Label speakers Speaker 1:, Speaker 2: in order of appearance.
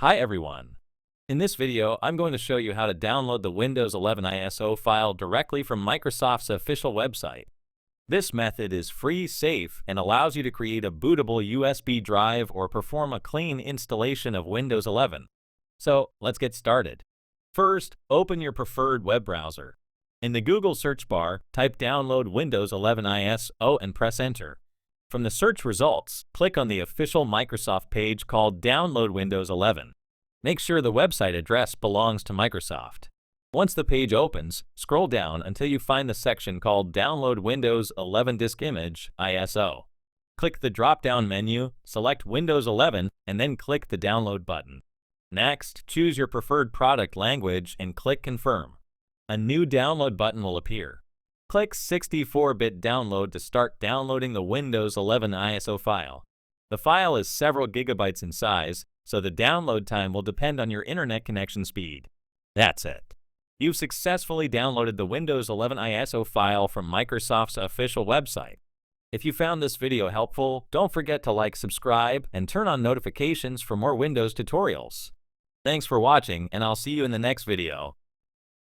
Speaker 1: Hi everyone! In this video, I'm going to show you how to download the Windows 11 ISO file directly from Microsoft's official website. This method is free, safe, and allows you to create a bootable USB drive or perform a clean installation of Windows 11. So, let's get started. First, open your preferred web browser. In the Google search bar, type Download Windows 11 ISO and press Enter. From the search results, click on the official Microsoft page called Download Windows 11. Make sure the website address belongs to Microsoft. Once the page opens, scroll down until you find the section called Download Windows 11 Disk Image ISO. Click the drop-down menu, select Windows 11, and then click the Download button. Next, choose your preferred product language and click Confirm. A new download button will appear. Click 64-bit download to start downloading the Windows 11 ISO file. The file is several gigabytes in size, so the download time will depend on your internet connection speed. That's it. You've successfully downloaded the Windows 11 ISO file from Microsoft's official website. If you found this video helpful, don't forget to like, subscribe, and turn on notifications for more Windows tutorials. Thanks for watching, and I'll see you in the next video.